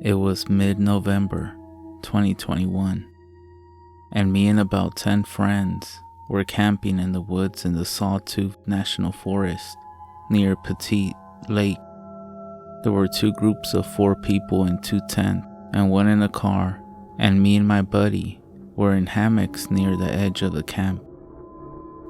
It was mid-November 2021, and me and about 10 friends were camping in the woods in the Sawtooth National Forest near Petite Lake. There were 2 groups of 4 people in 2 tents and 1 in a car, and me and my buddy were in hammocks near the edge of the camp.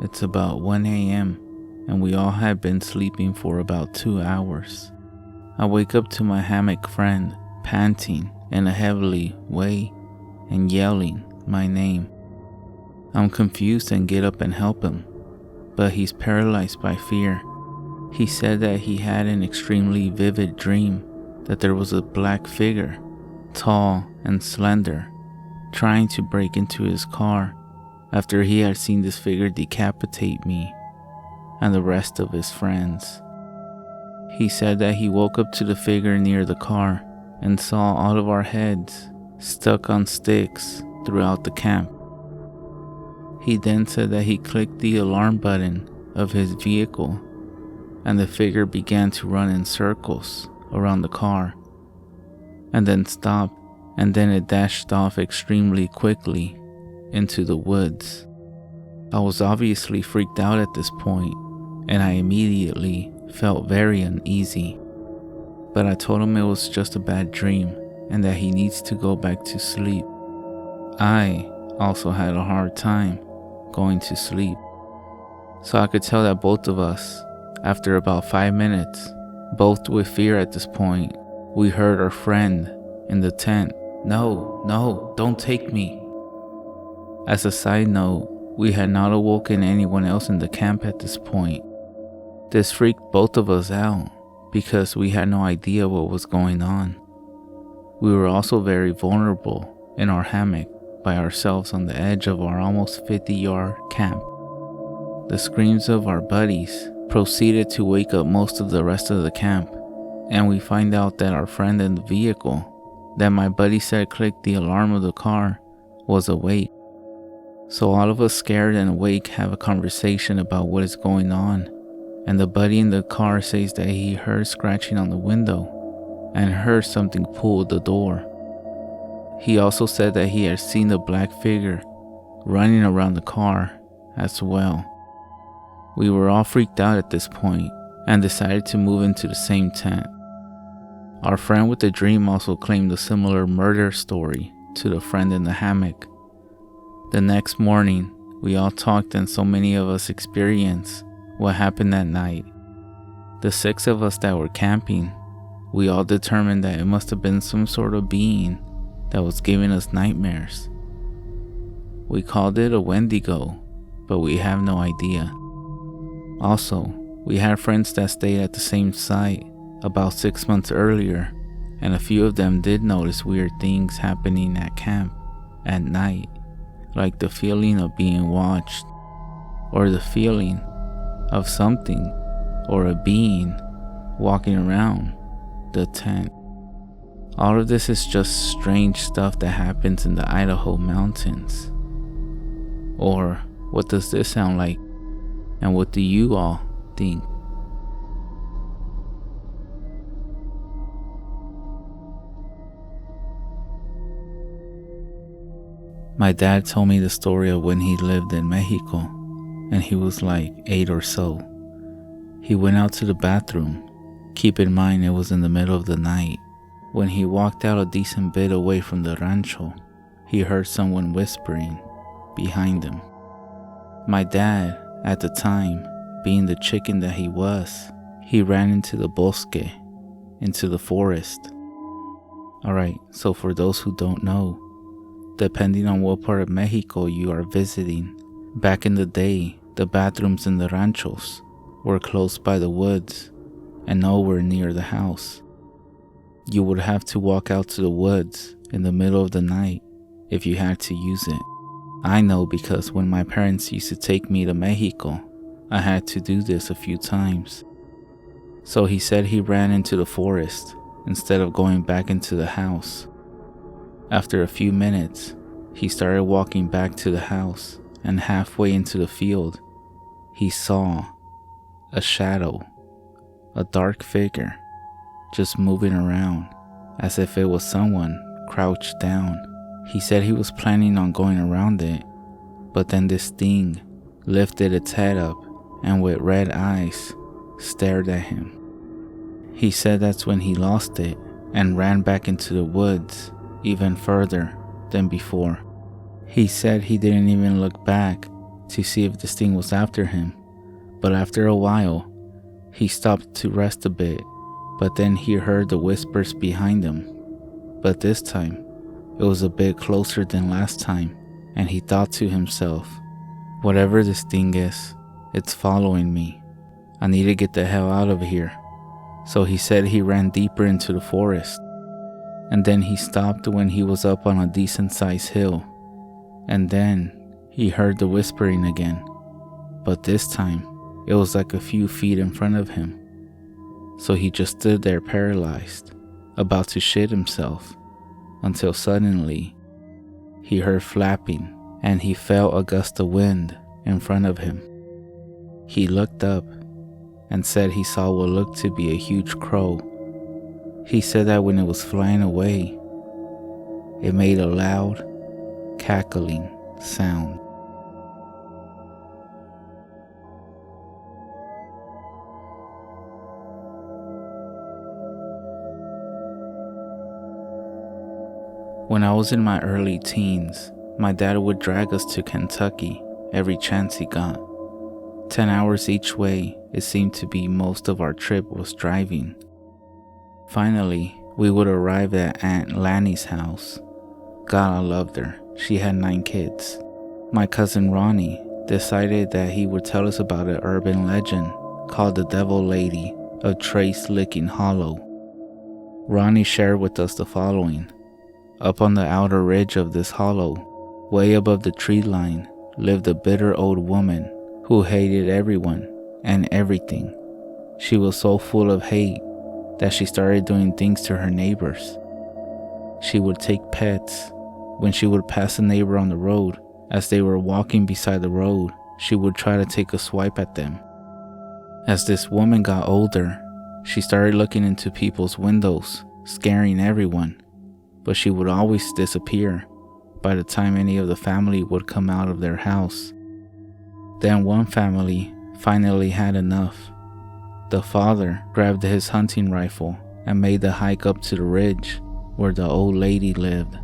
It's about 1 a.m. and we all had been sleeping for about 2 hours. I wake up to my hammock friend panting in a heavily way and yelling my name. I'm confused and get up and help him, but he's paralyzed by fear. He said that he had an extremely vivid dream that there was a black figure, tall and slender, trying to break into his car after he had seen this figure decapitate me and the rest of his friends. He said that he woke up to the figure near the car and saw all of our heads stuck on sticks throughout the camp. He then said that he clicked the alarm button of his vehicle and the figure began to run in circles around the car and then stopped, and then it dashed off extremely quickly into the woods. I was obviously freaked out at this point and I immediately felt very uneasy, but I told him it was just a bad dream and that he needs to go back to sleep. I also had a hard time going to sleep, so I could tell that both of us, after about 5 minutes, both with fear at this point, we heard our friend in the tent, No, don't take me." As a side note, we had not awoken anyone else in the camp at this point. This freaked both of us out because we had no idea what was going on. We were also very vulnerable in our hammock by ourselves on the edge of our almost 50-yard camp. The screams of our buddies proceeded to wake up most of the rest of the camp, and we find out that our friend in the vehicle that my buddy said clicked the alarm of the car was awake. So all of us scared and awake have a conversation about what is going on, and the buddy in the car says that he heard scratching on the window and heard something pull the door. He also said that he had seen the black figure running around the car as well. We were all freaked out at this point and decided to move into the same tent. Our friend with the dream also claimed a similar murder story to the friend in the hammock. The next morning, we all talked and so many of us experienced what happened that night. The 6 of us that were camping, we all determined that it must have been some sort of being that was giving us nightmares. We called it a Wendigo, but we have no idea. Also, we had friends that stayed at the same site about 6 months earlier, and a few of them did notice weird things happening at camp at night, like the feeling of being watched, or the feeling of something or a being walking around the tent. All of this is just strange stuff that happens in the Idaho mountains. Or what does this sound like? And what do you all think? My dad told me the story of when he lived in Mexico, and he was like 8 or so. He went out to the bathroom. Keep in mind it was in the middle of the night. When he walked out a decent bit away from the rancho, he heard someone whispering behind him. My dad, at the time, being the chicken that he was, he ran into the bosque, into the forest. Alright, so for those who don't know, depending on what part of Mexico you are visiting, back in the day, the bathrooms in the ranchos were close by the woods and nowhere near the house. You would have to walk out to the woods in the middle of the night if you had to use it. I know because when my parents used to take me to Mexico, I had to do this a few times. So he said he ran into the forest instead of going back into the house. After a few minutes, he started walking back to the house, and halfway into the field, he saw a shadow, a dark figure, just moving around as if it was someone crouched down. He said he was planning on going around it, but then this thing lifted its head up and with red eyes stared at him. He said that's when he lost it and ran back into the woods even further than before. He said he didn't even look back to see if this thing was after him, but after a while, he stopped to rest a bit, but then he heard the whispers behind him. But this time, it was a bit closer than last time, and he thought to himself, whatever this thing is, it's following me. I need to get the hell out of here. So he said he ran deeper into the forest, and then he stopped when he was up on a decent-sized hill, and then he heard the whispering again, but this time it was like a few feet in front of him. So he just stood there paralyzed, about to shit himself, until suddenly he heard flapping and he felt a gust of wind in front of him. He looked up and said he saw what looked to be a huge crow. He said that when it was flying away, it made a loud, cackling sound. When I was in my early teens, my dad would drag us to Kentucky every chance he got. 10 hours each way, it seemed to be most of our trip was driving. Finally, we would arrive at Aunt Lanny's house. God, I loved her. She had 9 kids. My cousin Ronnie decided that he would tell us about an urban legend called the Devil Lady of Trace Licking Hollow. Ronnie shared with us the following. Up on the outer ridge of this hollow, way above the tree line, lived a bitter old woman who hated everyone and everything. She was so full of hate that she started doing things to her neighbors. She would take pets. When she would pass a neighbor on the road, as they were walking beside the road, she would try to take a swipe at them. As this woman got older, she started looking into people's windows, scaring everyone, but she would always disappear by the time any of the family would come out of their house. Then one family finally had enough. The father grabbed his hunting rifle and made the hike up to the ridge where the old lady lived.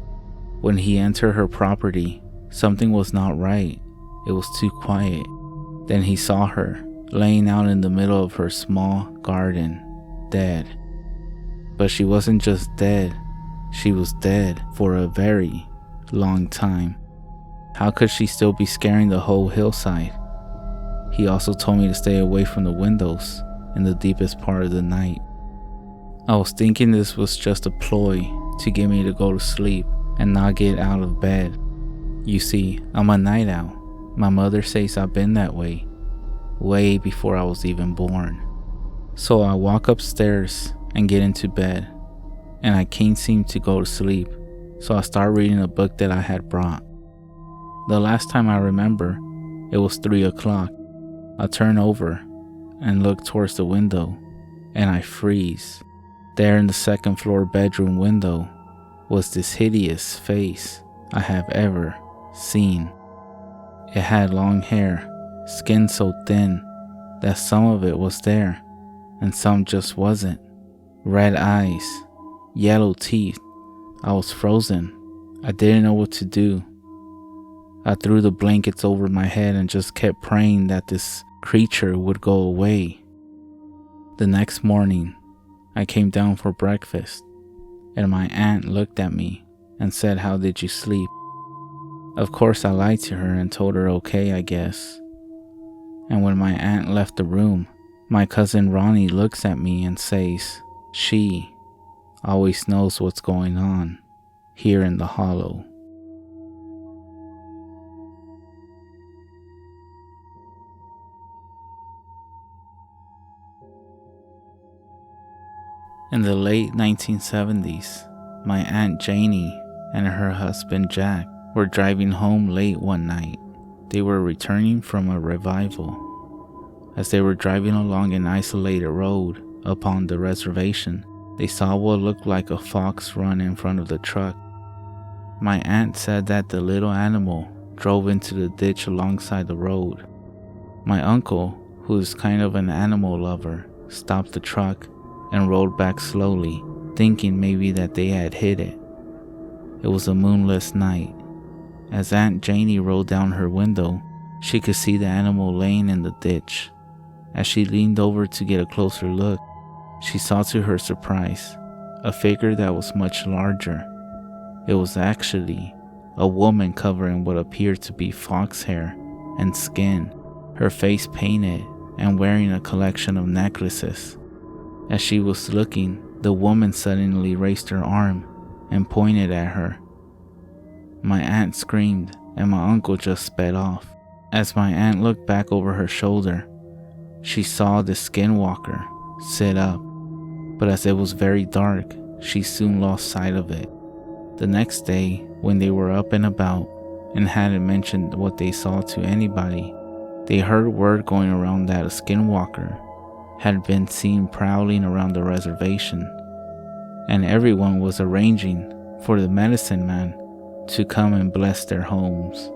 When he entered her property, something was not right. It was too quiet. Then he saw her laying out in the middle of her small garden, dead. But she wasn't just dead, she was dead for a very long time. How could she still be scaring the whole hillside? He also told me to stay away from the windows in the deepest part of the night. I was thinking this was just a ploy to get me to go to sleep and not get out of bed. You see, I'm a night owl. My mother says I've been that way before I was even born. So I walk upstairs and get into bed, and I can't seem to go to sleep, so I start reading a book that I had brought. The last time I remember, it was 3 o'clock. I turn over and look towards the window, and I freeze. There in the second floor bedroom window was this hideous face I have ever seen. It had long hair, skin so thin that some of it was there and some just wasn't. Red eyes, yellow teeth. I was frozen. I didn't know what to do. I threw the blankets over my head and just kept praying that this creature would go away. The next morning, I came down for breakfast, and my aunt looked at me and said, "How did you sleep?" Of course, I lied to her and told her okay, I guess. And when my aunt left the room, my cousin Ronnie looks at me and says, "She always knows what's going on here in the hollow." In the late 1970s, my Aunt Janie and her husband Jack were driving home late one night. They were returning from a revival. As they were driving along an isolated road upon the reservation, they saw what looked like a fox run in front of the truck. My aunt said that the little animal drove into the ditch alongside the road. My uncle, who is kind of an animal lover, stopped the truck and rolled back slowly, thinking maybe that they had hit it. It was a moonless night. As Aunt Janie rolled down her window, she could see the animal laying in the ditch. As she leaned over to get a closer look, she saw to her surprise a figure that was much larger. It was actually a woman covered in what appeared to be fox hair and skin, her face painted and wearing a collection of necklaces. As she was looking, the woman suddenly raised her arm and pointed at her. My aunt screamed and my uncle just sped off. As my aunt looked back over her shoulder, she saw the Skinwalker sit up, but as it was very dark, she soon lost sight of it. The next day, when they were up and about and hadn't mentioned what they saw to anybody, they heard word going around that a Skinwalker had been seen prowling around the reservation, and everyone was arranging for the medicine man to come and bless their homes.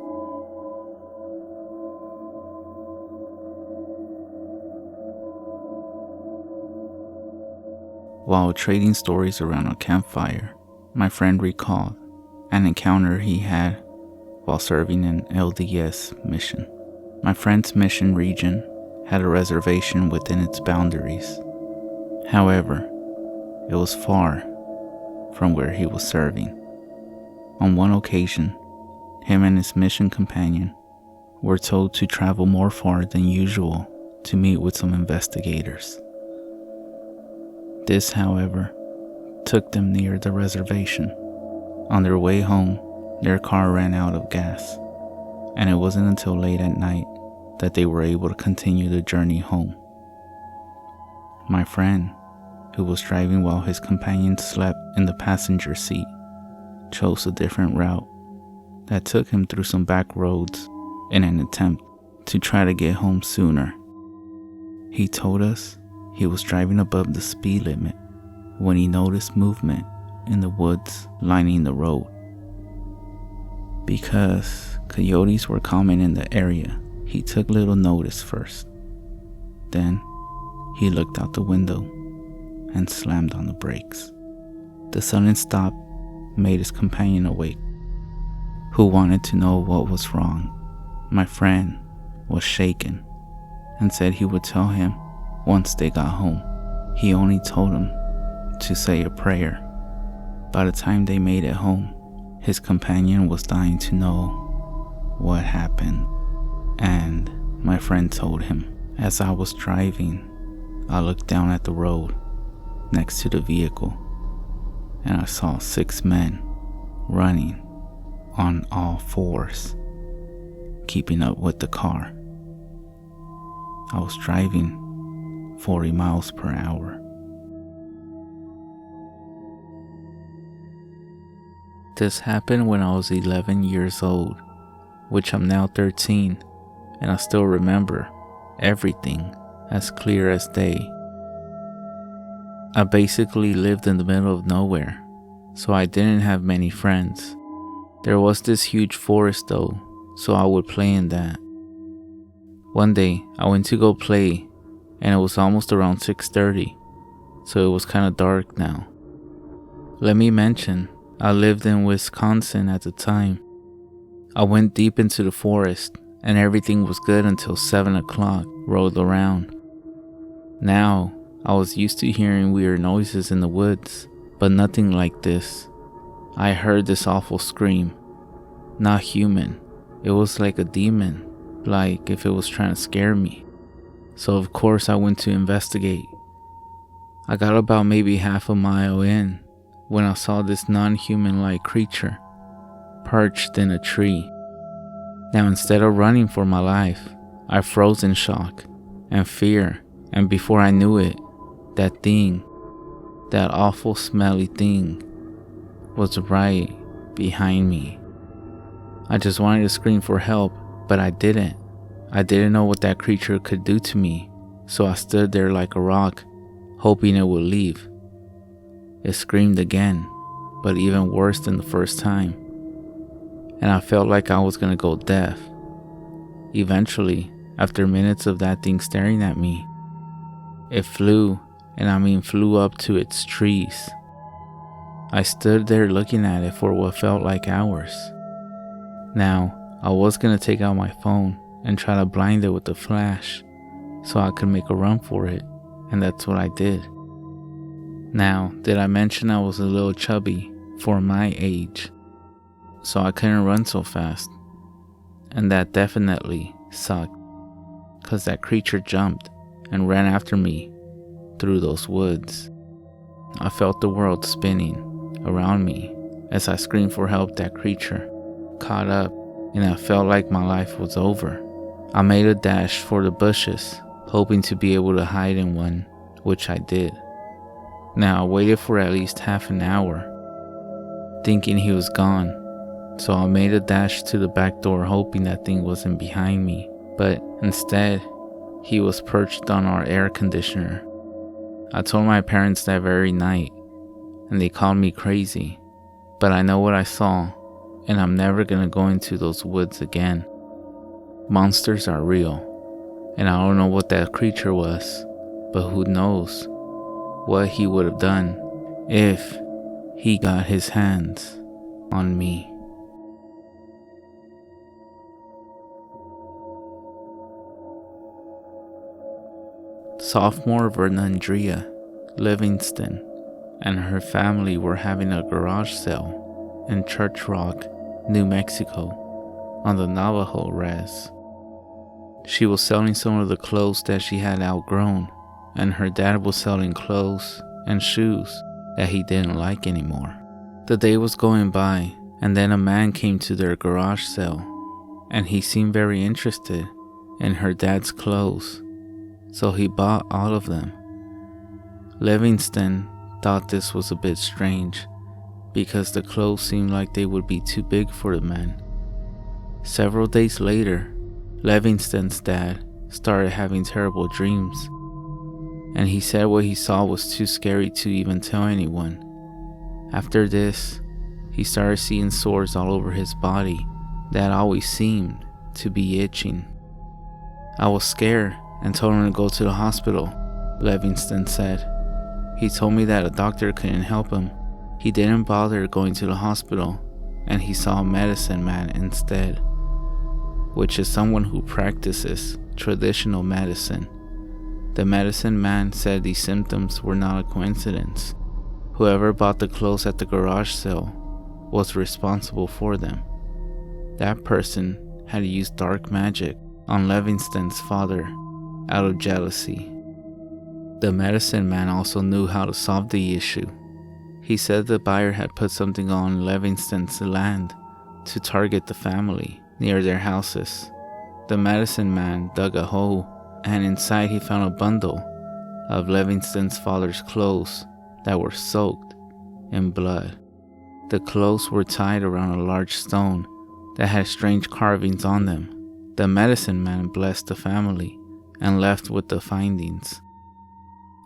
While trading stories around a campfire, my friend recalled an encounter he had while serving an LDS mission. My friend's mission region had a reservation within its boundaries. However, it was far from where he was serving. On one occasion, him and his mission companion were told to travel more far than usual to meet with some investigators. This, however, took them near the reservation. On their way home, their car ran out of gas, and it wasn't until late at night that they were able to continue the journey home. My friend, who was driving while his companion slept in the passenger seat, chose a different route that took him through some back roads in an attempt to try to get home sooner. He told us he was driving above the speed limit when he noticed movement in the woods lining the road. Because coyotes were common in the area, he took little notice first. Then he looked out the window and slammed on the brakes. The sudden stop made his companion awake, who wanted to know what was wrong. My friend was shaken and said he would tell him once they got home. He only told him to say a prayer. By the time they made it home, his companion was dying to know what happened, and my friend told him. As I was driving, I looked down at the road next to the vehicle, and I saw 6 men running on all fours, keeping up with the car. I was driving 40 miles per hour. This happened when I was 11 years old, which I'm now 13, and I still remember everything as clear as day. I basically lived in the middle of nowhere, so I didn't have many friends. There was this huge forest though, so I would play in that. One day, I went to go play, and it was almost around 6:30, so it was kind of dark now. Let me mention, I lived in Wisconsin at the time. I went deep into the forest, and everything was good until 7 o'clock rolled around. Now, I was used to hearing weird noises in the woods, but nothing like this. I heard this awful scream. Not human. It was like a demon, like if it was trying to scare me. So of course I went to investigate. I got about maybe half a mile in when I saw this non-human-like creature perched in a tree. Now instead of running for my life, I froze in shock and fear, and before I knew it, that thing, that awful smelly thing, was right behind me. I just wanted to scream for help, but I didn't. I didn't know what that creature could do to me, so I stood there like a rock, hoping it would leave. It screamed again, but even worse than the first time, and I felt like I was gonna go deaf. Eventually, after minutes of that thing staring at me, it flew, and I mean flew up to its trees. I stood there looking at it for what felt like hours. Now, I was gonna take out my phone and try to blind it with the flash so I could make a run for it, and that's what I did. Now, did I mention I was a little chubby for my age, so I couldn't run so fast? And that definitely sucked, cause that creature jumped and ran after me through those woods. I felt the world spinning around me as I screamed for help. That creature caught up, and I felt like my life was over. I made a dash for the bushes, hoping to be able to hide in one, which I did. Now I waited for at least half an hour, thinking he was gone, so I made a dash to the back door, hoping that thing wasn't behind me, but instead, he was perched on our air conditioner. I told my parents that very night, and they called me crazy, but I know what I saw, and I'm never gonna go into those woods again. Monsters are real, and I don't know what that creature was, but who knows what he would have done if he got his hands on me. Sophomore Vernandria Livingston and her family were having a garage sale in Church Rock, New Mexico, on the Navajo res. She was selling some of the clothes that she had outgrown, and her dad was selling clothes and shoes that he didn't like anymore. The day was going by, and then a man came to their garage sale, and he seemed very interested in her dad's clothes, so he bought all of them. Livingston thought this was a bit strange, because the clothes seemed like they would be too big for the man. Several days later, Livingston's dad started having terrible dreams, and he said what he saw was too scary to even tell anyone. After this, he started seeing sores all over his body that always seemed to be itching. I was scared and told him to go to the hospital, Livingston said. He told me that a doctor couldn't help him. He didn't bother going to the hospital, and he saw a medicine man instead, which is someone who practices traditional medicine. The medicine man said these symptoms were not a coincidence. Whoever bought the clothes at the garage sale was responsible for them. That person had used dark magic on Livingston's father out of jealousy. The medicine man also knew how to solve the issue. He said the buyer had put something on Livingston's land to target the family near their houses. The medicine man dug a hole, and inside he found a bundle of Livingston's father's clothes that were soaked in blood. The clothes were tied around a large stone that had strange carvings on them. The medicine man blessed the family and left with the findings.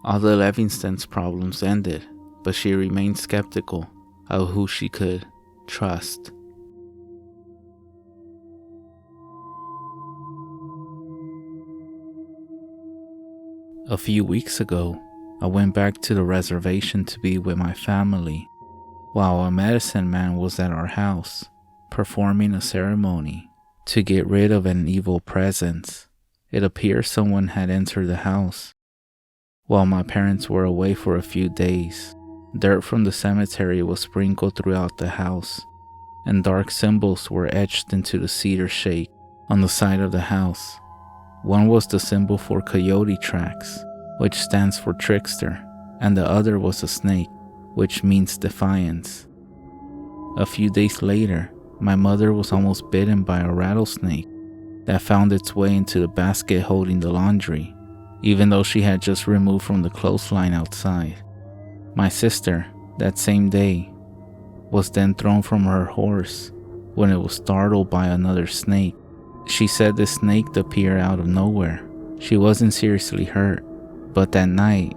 All the Livingston's problems ended, but she remained skeptical of who she could trust. A few weeks ago, I went back to the reservation to be with my family, while a medicine man was at our house, performing a ceremony to get rid of an evil presence. It appears someone had entered the house. While my parents were away for a few days, dirt from the cemetery was sprinkled throughout the house, and dark symbols were etched into the cedar shake on the side of the house. One was the symbol for coyote tracks, which stands for trickster, and the other was a snake, which means defiance. A few days later, my mother was almost bitten by a rattlesnake that found its way into the basket holding the laundry, even though she had just removed from the clothesline outside. My sister, that same day, was then thrown from her horse when it was startled by another snake. She said the snake appeared out of nowhere. She wasn't seriously hurt, but that night,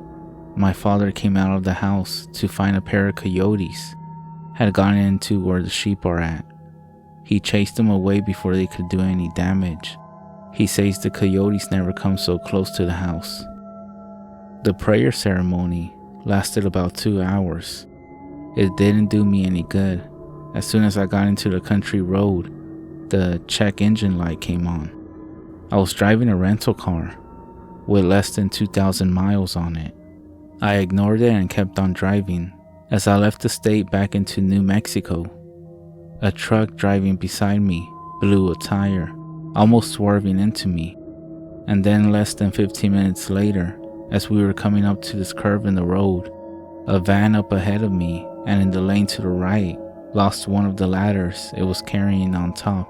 my father came out of the house to find a pair of coyotes had gone into where the sheep are at. He chased them away before they could do any damage. He says the coyotes never come so close to the house. The prayer ceremony lasted about 2 hours. It didn't do me any good. As soon as I got into the country road, the check engine light came on. I was driving a rental car with less than 2,000 miles on it. I ignored it and kept on driving. As I left the state back into New Mexico, a truck driving beside me blew a tire, almost swerving into me. And then less than 15 minutes later, as we were coming up to this curve in the road, a van up ahead of me and in the lane to the right lost one of the ladders it was carrying on top.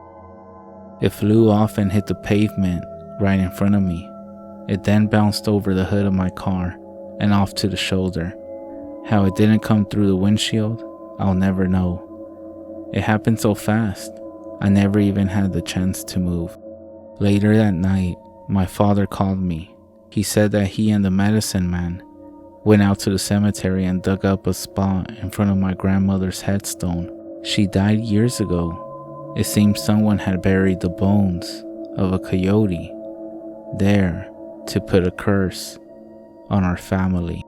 It flew off and hit the pavement right in front of me. It then bounced over the hood of my car and off to the shoulder. How it didn't come through the windshield, I'll never know. It happened so fast, I never even had the chance to move. Later that night, my father called me. He said that he and the medicine man went out to the cemetery and dug up a spot in front of my grandmother's headstone. She died years ago. It seems someone had buried the bones of a coyote there to put a curse on our family.